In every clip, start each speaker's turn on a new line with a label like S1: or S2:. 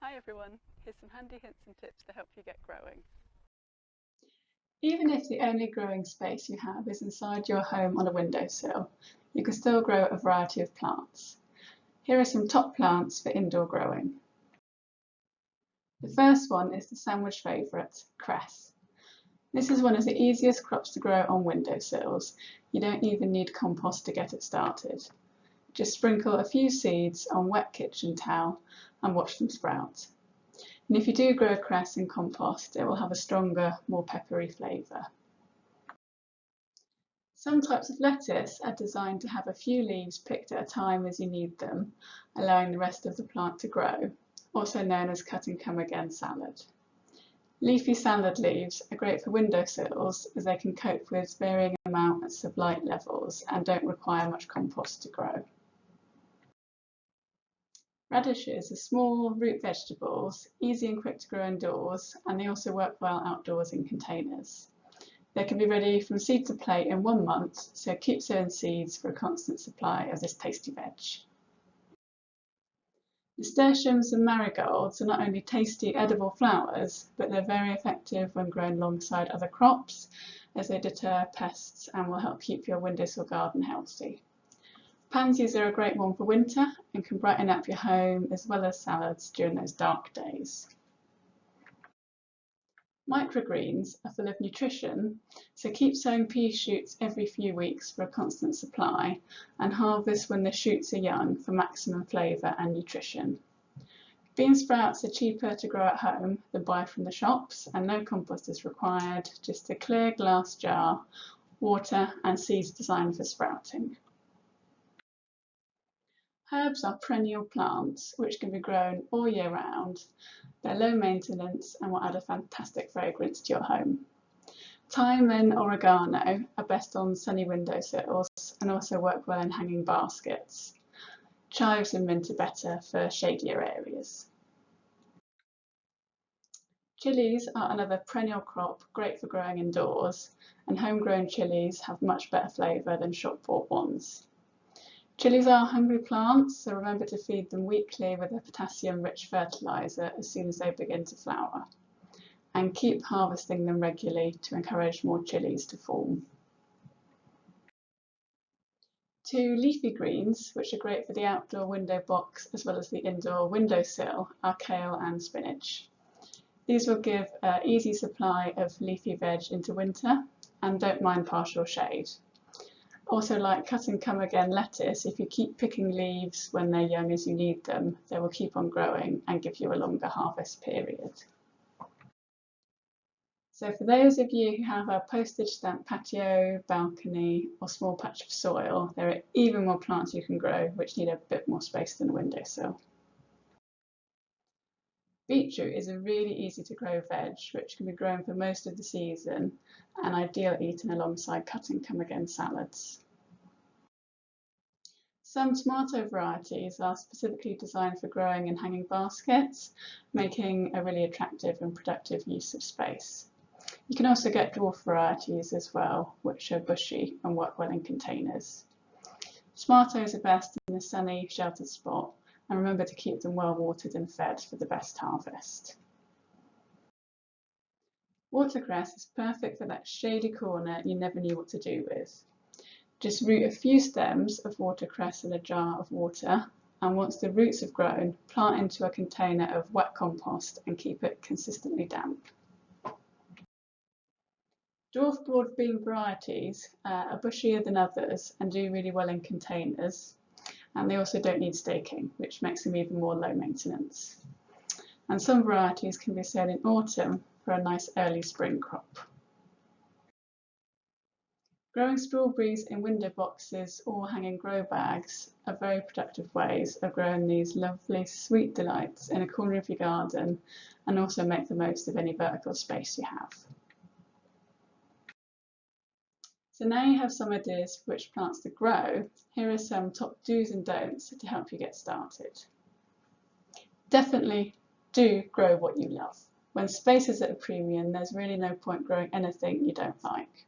S1: Hi everyone, here's some handy hints and tips to help you get growing.
S2: Even if the only growing space you have is inside your home on a windowsill, you can still grow a variety of plants. Here are some top plants for indoor growing. The first one is the sandwich favourite, cress. This is one of the easiest crops to grow on windowsills. You don't even need compost to get it started. Just sprinkle a few seeds on wet kitchen towel and watch them sprout. And if you do grow cress in compost, it will have a stronger, more peppery flavour. Some types of lettuce are designed to have a few leaves picked at a time as you need them, allowing the rest of the plant to grow, also known as cut and come again salad. Leafy salad leaves are great for windowsills as they can cope with varying amounts of light levels and don't require much compost to grow. Radishes are small root vegetables, easy and quick to grow indoors, and they also work well outdoors in containers. They can be ready from seed to plate in 1 month, so keep sowing seeds for a constant supply of this tasty veg. Nasturtiums and marigolds are not only tasty edible flowers, but they're very effective when grown alongside other crops, as they deter pests and will help keep your windowsill garden healthy. Pansies are a great one for winter and can brighten up your home as well as salads during those dark days. Microgreens are full of nutrition, so keep sowing pea shoots every few weeks for a constant supply and harvest when the shoots are young for maximum flavour and nutrition. Bean sprouts are cheaper to grow at home than buy from the shops and no compost is required, just a clear glass jar, water and seeds designed for sprouting. Herbs are perennial plants which can be grown all year round. They're low maintenance and will add a fantastic fragrance to your home. Thyme and oregano are best on sunny windowsills and also work well in hanging baskets. Chives and mint are better for shadier areas. Chilies are another perennial crop great for growing indoors, and homegrown chilies have much better flavour than shop-bought ones. Chilies are hungry plants, so remember to feed them weekly with a potassium-rich fertiliser as soon as they begin to flower. And keep harvesting them regularly to encourage more chilies to form. 2 leafy greens, which are great for the outdoor window box as well as the indoor windowsill, are kale and spinach. These will give an easy supply of leafy veg into winter and don't mind partial shade. Also, like cut and come again lettuce, if you keep picking leaves when they're young as you need them, they will keep on growing and give you a longer harvest period. So for those of you who have a postage stamp patio, balcony or small patch of soil, there are even more plants you can grow which need a bit more space than a windowsill. Beetroot is a really easy to grow veg which can be grown for most of the season and ideal eaten alongside cut and come again salads. Some tomato varieties are specifically designed for growing in hanging baskets, making a really attractive and productive use of space. You can also get dwarf varieties as well, which are bushy and work well in containers. Tomatoes are best in a sunny, sheltered spot, and remember to keep them well watered and fed for the best harvest. Watercress is perfect for that shady corner you never knew what to do with. Just root a few stems of watercress in a jar of water, and once the roots have grown, plant into a container of wet compost and keep it consistently damp. Dwarf broad bean varieties are bushier than others and do really well in containers, and they also don't need staking, which makes them even more low maintenance. And some varieties can be sown in autumn for a nice early spring crop. Growing strawberries in window boxes or hanging grow bags are very productive ways of growing these lovely sweet delights in a corner of your garden and also make the most of any vertical space you have. So now you have some ideas for which plants to grow, here are some top do's and don'ts to help you get started. Definitely do grow what you love. When space is at a premium, there's really no point growing anything you don't like.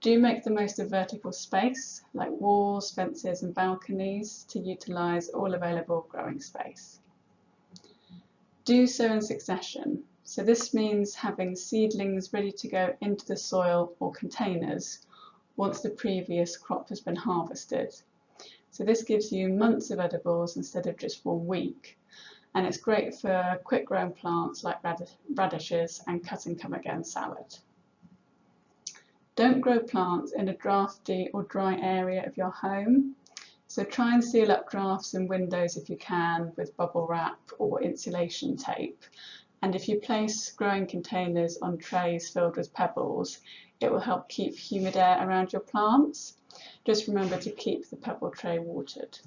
S2: Do make the most of vertical space, like walls, fences and balconies, to utilise all available growing space. Do so in succession. So this means having seedlings ready to go into the soil or containers once the previous crop has been harvested. So this gives you months of edibles instead of just 1 week. And it's great for quick growing plants like radishes and cut and come again salad. Don't grow plants in a drafty or dry area of your home. So try and seal up drafts and windows if you can with bubble wrap or insulation tape. And if you place growing containers on trays filled with pebbles, it will help keep humid air around your plants. Just remember to keep the pebble tray watered.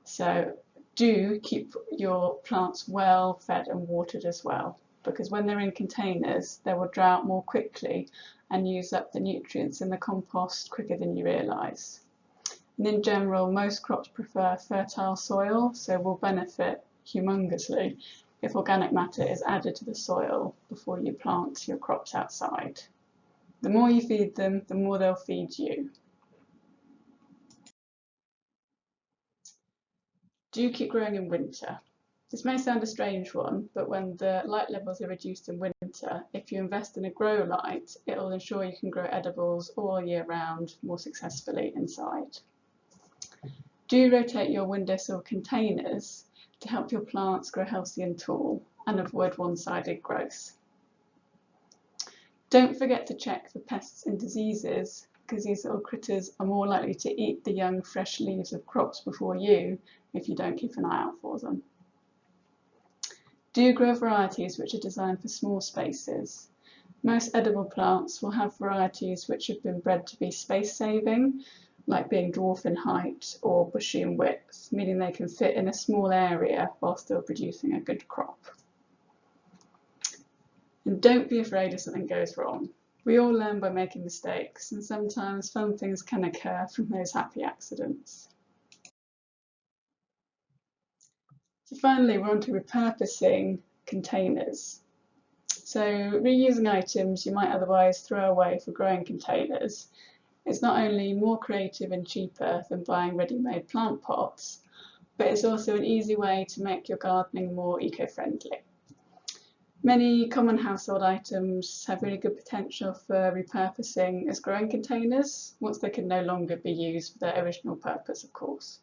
S2: So do keep your plants well fed and watered as well, because when they're in containers, they will dry out more quickly and use up the nutrients in the compost quicker than you realise. And in general, most crops prefer fertile soil, so will benefit humongously if organic matter is added to the soil before you plant your crops outside. The more you feed them, the more they'll feed you. Do keep growing in winter. This may sound a strange one, but when the light levels are reduced in winter, if you invest in a grow light, it will ensure you can grow edibles all year round more successfully inside. Do rotate your windowsill containers to help your plants grow healthy and tall and avoid one-sided growth. Don't forget to check for pests and diseases, because these little critters are more likely to eat the young fresh leaves of crops before you if you don't keep an eye out for them. Do grow varieties which are designed for small spaces. Most edible plants will have varieties which have been bred to be space-saving, like being dwarf in height or bushy in width, meaning they can fit in a small area while still producing a good crop. And don't be afraid if something goes wrong. We all learn by making mistakes, and sometimes fun things can occur from those happy accidents. So finally, we're on to repurposing containers. So reusing items you might otherwise throw away for growing containers is not only more creative and cheaper than buying ready-made plant pots, but it's also an easy way to make your gardening more eco-friendly. Many common household items have really good potential for repurposing as growing containers once they can no longer be used for their original purpose, of course.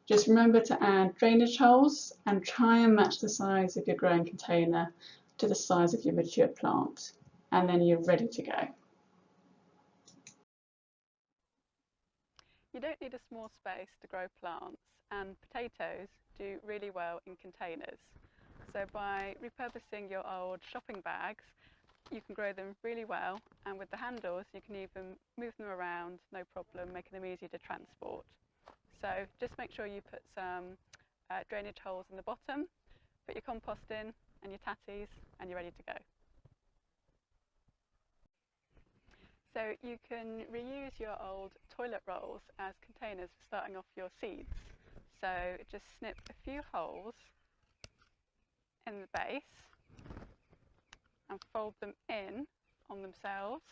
S2: Just remember to add drainage holes and try and match the size of your growing container to the size of your mature plant, and then you're ready to go.
S1: You don't need a small space to grow plants, and potatoes do really well in containers. So by repurposing your old shopping bags, you can grow them really well, and with the handles you can even move them around, no problem, making them easy to transport. So just make sure you put some drainage holes in the bottom, put your compost in and your tatties, and you're ready to go. So you can reuse your old toilet rolls as containers for starting off your seeds. So just snip a few holes in the base and fold them in on themselves,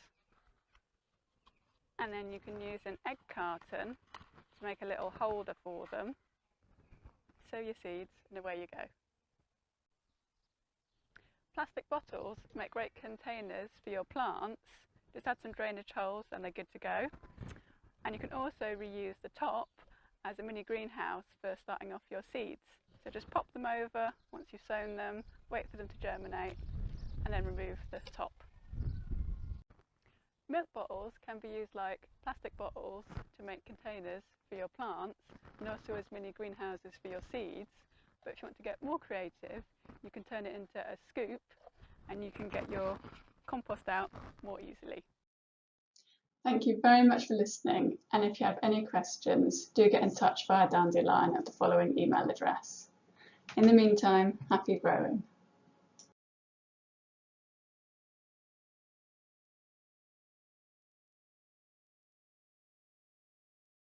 S1: and then you can use an egg carton to make a little holder for them. Sow your seeds and away you go. Plastic bottles make great containers for your plants. Just add some drainage holes and they're good to go. And you can also reuse the top as a mini greenhouse for starting off your seeds. So just pop them over once you've sown them, wait for them to germinate, and then remove the top. Milk bottles can be used like plastic bottles to make containers for your plants, and also as mini greenhouses for your seeds. But if you want to get more creative, you can turn it into a scoop and you can get your compost out more easily.
S2: Thank you very much for listening, and if you have any questions, do get in touch via Dandelion at the following email address. In the meantime, happy growing.